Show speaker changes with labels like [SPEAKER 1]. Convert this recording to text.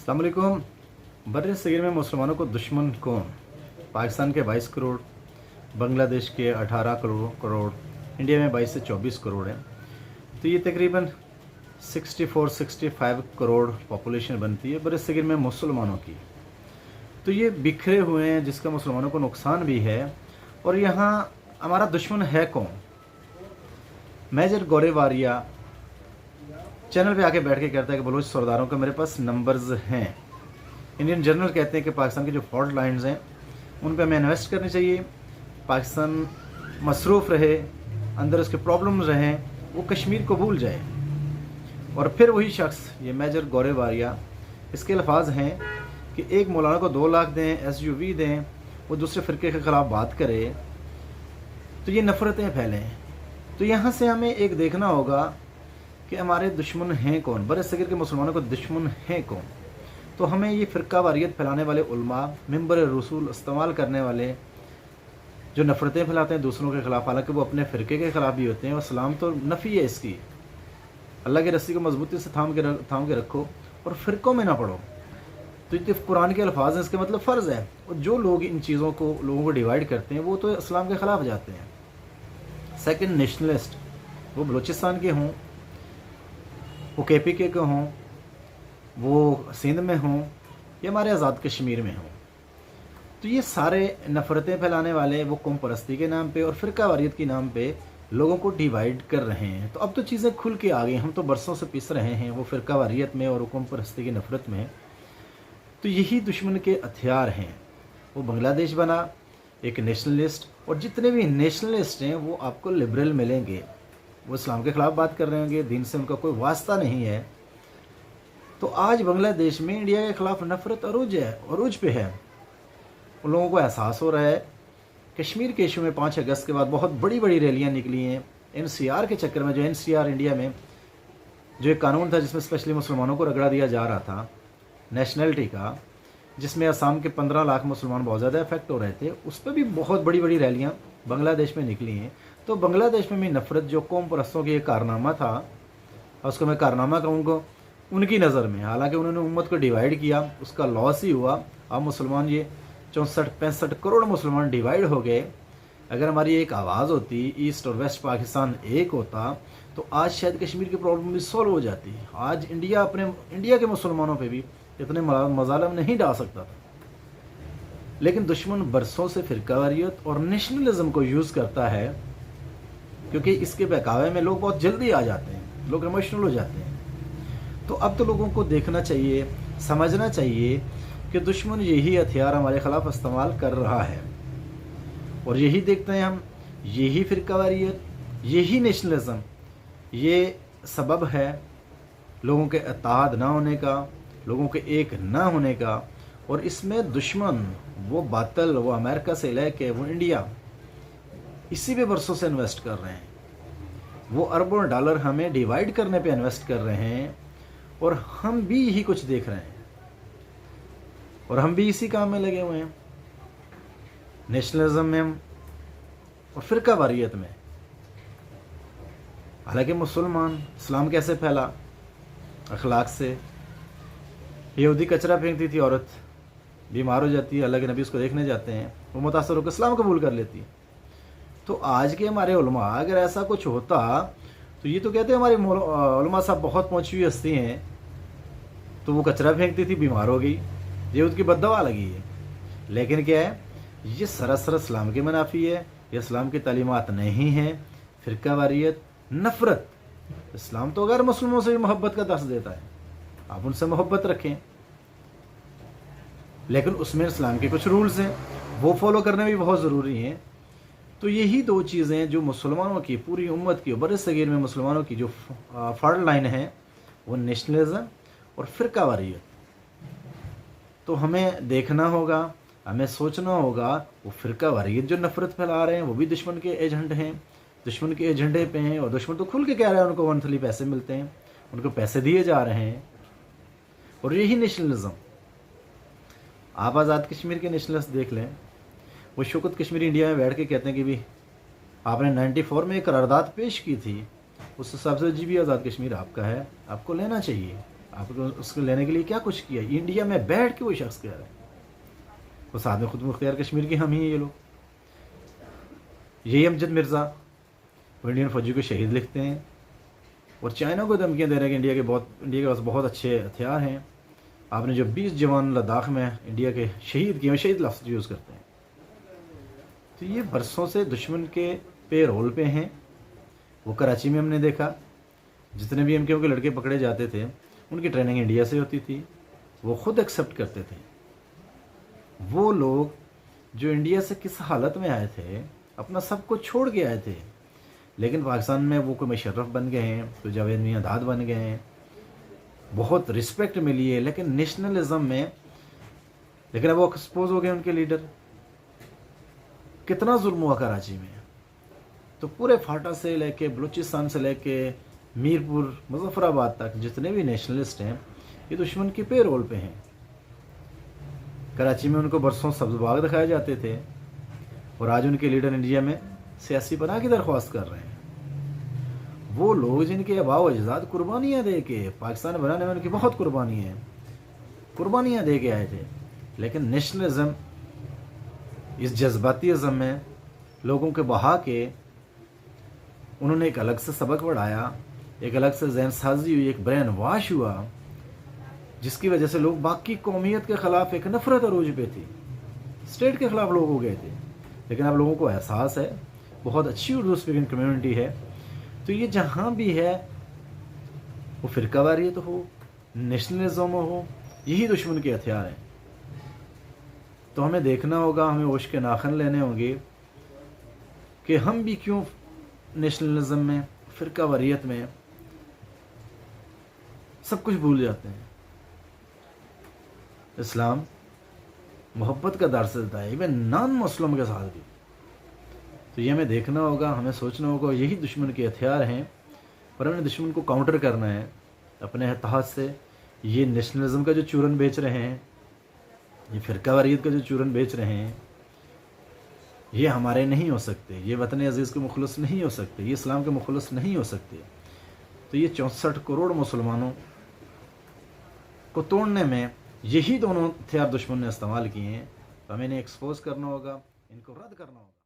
[SPEAKER 1] अस्सलाम वालेकुम। बर्र सगीर में मुसलमानों को दुश्मन कौन? पाकिस्तान के 22 करोड़, बांग्लादेश के 18 करोड़, इंडिया में 22 से 24 करोड़ है। तो ये तकरीबन 64-65 करोड़ पॉपुलेशन बनती है बर्र सगीर में मुसलमानों की। तो ये बिखरे हुए हैं जिसका मुसलमानों को नुकसान भी है। और यहाँ हमारा दुश्मन है कौन? मेजर गोरेवारिया चैनल पे आके बैठ के कहता है कि बलोच सरदारों के मेरे पास नंबर्स हैं। इंडियन जर्नल कहते हैं कि पाकिस्तान की जो फॉल्ट लाइन्स हैं उन पे हमें इन्वेस्ट करनी चाहिए। पाकिस्तान मसरूफ़ रहे, अंदर उसके प्रॉब्लम्स रहें, वो कश्मीर को भूल जाए। और फिर वही शख्स, ये मेजर गोरेवारिया, इसके अल्फाज हैं कि एक मौलाना को 2 लाख दें, SUV दें, वो दूसरे फ़िरके के ख़िलाफ़ बात करे तो ये नफ़रतें फैलें। तो यहाँ से हमें एक देखना होगा कि हमारे दुश्मन हैं कौन, बर्र सगीर के मुसलमानों को दुश्मन हैं कौन। तो हमें ये फ़िरका वारियत फैलाने वाले उलमा, मिंबर रसूल इस्तेमाल करने वाले जो नफ़रतें फैलाते हैं दूसरों के ख़िलाफ़, हालांकि वो अपने फ़िरके के ख़िलाफ़ भी होते हैं, और इस्लाम तो नफ़ी है इसकी। अल्लाह की रस्सी को मजबूती से थाम के रखो और फ़िरकों में ना पढ़ो। तो ये कुरान के अल्फाज हैं, इसके मतलब फ़र्ज़ है। और जो लोग इन चीज़ों को लोगों को डिवाइड करते हैं वो तो इस्लाम के ख़िलाफ़ जाते हैं। सेकंड, नेशनलिस्ट, वो बलूचिस्तान के हों, वो KPK के हों, वो सिंध में हों, या हमारे आज़ाद कश्मीर में हों, तो ये सारे नफ़रतें फैलाने वाले वो कौम परस्ती के नाम पे और फ़िरका वारियत के नाम पे लोगों को डिवाइड कर रहे हैं। तो अब तो चीज़ें खुल के आ गई, हम तो बरसों से पिस रहे हैं वो फ़िरका वारियत में और कौम परस्ती की नफ़रत में। तो यही दुश्मन के हथियार हैं। वो बांग्लादेश बना एक नेशनलिस्ट, और जितने भी नेशनलिस्ट हैं वो आपको लिबरल मिलेंगे। वो इस्लाम के ख़िलाफ़ बात कर रहे होंगे, दीन से उनका कोई वास्ता नहीं है। तो आज बांग्लादेश में इंडिया के ख़िलाफ़ नफ़रत अरूज पे है। उन लोगों को एहसास हो रहा है। कश्मीर के इशू में 5 अगस्त के बाद बहुत बड़ी बड़ी रैलियाँ निकली हैं। NCR के चक्कर में, जो NCR इंडिया में जो एक कानून था जिसमें स्पेशली मुसलमानों को रगड़ा दिया जा रहा था नेशनलिटी का, जिसमें असम के 15 लाख मुसलमान बहुत ज़्यादा इफेक्ट हो रहे थे, उस पर भी बहुत बड़ी बड़ी रैलियाँ बांग्लादेश में निकली हैं। तो बांग्लादेश में भी नफ़रत जो कौम परस्तों की एक कारनामा था, उसको मैं कारनामा कहूँगा उनकी नज़र में, हालांकि उन्होंने उम्मत को डिवाइड किया, उसका लॉस ही हुआ। अब मुसलमान ये 64-65 करोड़ मुसलमान डिवाइड हो गए। अगर हमारी एक आवाज़ होती, ईस्ट और वेस्ट पाकिस्तान एक होता, तो आज शायद कश्मीर की प्रॉब्लम भी सॉल्व हो जाती। आज इंडिया के मुसलमानों पे भी इतने मज़ालिम नहीं डाल सकता था। लेकिन दुश्मन बरसों से फ़िरकावारियत और नेशनलिज्म को यूज़ करता है, क्योंकि इसके बहकावे में लोग बहुत जल्दी आ जाते हैं, लोग इमोशनल हो जाते हैं। तो अब तो लोगों को देखना चाहिए, समझना चाहिए कि दुश्मन यही हथियार हमारे ख़िलाफ़ इस्तेमाल कर रहा है। और यही देखते हैं हम, यही फ़िरकावारियत, यही नेशनलिज्म, ये सबब है लोगों के इत्तेहाद ना होने का, लोगों के एक ना होने का। और इसमें दुश्मन वो बातल, वो अमेरिका से लेके वो इंडिया, इसी पे बरसों से इन्वेस्ट कर रहे हैं। वो अरबों डॉलर हमें डिवाइड करने पे इन्वेस्ट कर रहे हैं, और हम भी यही कुछ देख रहे हैं, और हम भी इसी काम में लगे हुए हैं, नेशनलिज्म में और फ़िरका वारियत में। हालांकि मुसलमान, इस्लाम कैसे फैला? अखलाक से। यहूदी कचरा फेंकती थी, औरत बीमार हो जाती है, अल्लाह के नबी उसको देखने जाते हैं, वो मुतासर होकर इस्लाम कबूल कर लेती है। तो आज के हमारे उलमा, अगर ऐसा कुछ होता तो ये तो कहते हैं हमारे उलमा साहब बहुत पहुँची हुई हस्ती हैं, तो वो कचरा फेंकती थी, बीमार हो गई, ये उसकी बद्दवा लगी है। लेकिन क्या है, ये सरासर इस्लाम के मुनाफी है, ये इस्लाम की तालीमात नहीं है। फ़िरका वारियत, नफ़रत। इस्लाम तो अगर मुस्लिमों से भी मोहब्बत का दर्स देता है, आप उनसे मोहब्बत रखें, लेकिन उसमें इस्लाम के कुछ रूल्स हैं, वो फॉलो करने भी बहुत ज़रूरी हैं। तो यही 2 चीज़ें जो मुसलमानों की, पूरी उम्मत की, बर्र सगीर में मुसलमानों की जो फॉल्ट लाइन है, वो नेशनलिज्म और फ़िरका वारियत। तो हमें देखना होगा, हमें सोचना होगा, वो फ़िरका वारियत जो नफ़रत फैला रहे हैं वो भी दुश्मन के एजेंट हैं, दुश्मन के एजेंडे पे हैं। और दुश्मन तो खुल के कह रहा है उनको मंथली पैसे मिलते हैं, उनको पैसे दिए जा रहे हैं। और यही नेशनलिज्म, आप आज़ाद कश्मीर के नेशनलिस्ट देख लें, वो शौकत कश्मीरी इंडिया में बैठ के कहते हैं कि भी आपने 94 में एक करारदाद पेश की थी, उस हिसाब से जी भी आज़ाद कश्मीर आपका है, आपको लेना चाहिए। آپ کو اس کو لینے کے لیے کیا کچھ کیا؟ انڈیا میں بیٹھ کے وہ شخص کہہ رہے ہیں وہ ساتھ میں خود مختار کشمیر کے ہم ہی ہیں یہ لوگ. یہی امجد مرزا وہ انڈین فوجی کو شہید لکھتے ہیں اور چائنا کو دھمکیاں دے رہے ہیں کہ انڈیا کے پاس بہت اچھے ہتھیار ہیں. آپ نے جو 20 جوان لداخ میں انڈیا کے شہید کیے ہیں، شہید لفظ یوز کرتے ہیں. تو یہ برسوں سے دشمن کے پے رول پہ ہیں. وہ کراچی میں ہم نے دیکھا جتنے بھی MKO کے لڑکے پکڑے جاتے تھے ان کی ٹریننگ انڈیا سے ہوتی تھی. وہ خود ایکسیپٹ کرتے تھے. وہ لوگ جو انڈیا سے کس حالت میں آئے تھے، اپنا سب کو چھوڑ کے آئے تھے، لیکن پاکستان میں وہ کوئی مشرف بن گئے ہیں، کوئی جاوید میاں داد بن گئے ہیں، بہت رسپیکٹ ملی ہے. لیکن نیشنلزم میں لیکن اب وہ ایکسپوز ہو گئے ان کے لیڈر. کتنا ظلم ہوا کراچی میں. تو پورے فاٹا سے لے کے بلوچستان سے لے کے میرپور مظفر آباد تک جتنے بھی نیشنلسٹ ہیں یہ دشمن کے پے رول پہ ہیں. کراچی میں ان کو برسوں سبز باغ دکھائے جاتے تھے اور آج ان کے لیڈر انڈیا میں سیاسی پناہ کی درخواست کر رہے ہیں. وہ لوگ جن کے آباء و اجداد قربانیاں دے کے پاکستان بنانے میں ان کی بہت قربانیاں دے کے آئے تھے، لیکن نیشنلزم اس جذباتی ازم میں لوگوں کے بہا کے انہوں نے ایک الگ سے سبق پڑھایا، ایک الگ سے ذہن سازی ہوئی، ایک برین واش ہوا، جس کی وجہ سے لوگ باقی قومیت کے خلاف ایک نفرت عروج پہ تھی. اسٹیٹ کے خلاف لوگ ہو گئے تھے. لیکن اب لوگوں کو احساس ہے، بہت اچھی اردو اسپیکنگ کمیونٹی ہے. تو یہ جہاں بھی ہے وہ فرقہ واریت ہو، نیشنلزم ہو، یہی دشمن کے ہتھیار ہیں. تو ہمیں دیکھنا ہوگا، ہمیں ہوش کے ناخن لینے ہوں گے کہ ہم بھی کیوں نیشنلزم میں، فرقہ واریت میں سب کچھ بھول جاتے ہیں. اسلام محبت کا درس دیتا ہے، ایون نان مسلم کے ساتھ بھی. تو یہ ہمیں دیکھنا ہوگا، ہمیں سوچنا ہوگا یہی دشمن کے ہتھیار ہیں اور ہمیں دشمن کو کاؤنٹر کرنا ہے اپنے اتحاد سے. یہ نیشنلزم کا جو چورن بیچ رہے ہیں، یہ فرقہ واریت کا جو چورن بیچ رہے ہیں، یہ ہمارے نہیں ہو سکتے. یہ وطن عزیز کے مخلص نہیں ہو سکتے، یہ اسلام کے مخلص نہیں ہو سکتے. تو یہ 64 کروڑ مسلمانوں کو توڑنے میں یہی دونوں ہتھیار دشمن نے استعمال کیے ہیں. تو ہمیں انہیں ایکسپوز کرنا ہوگا، ان کو رد کرنا ہوگا.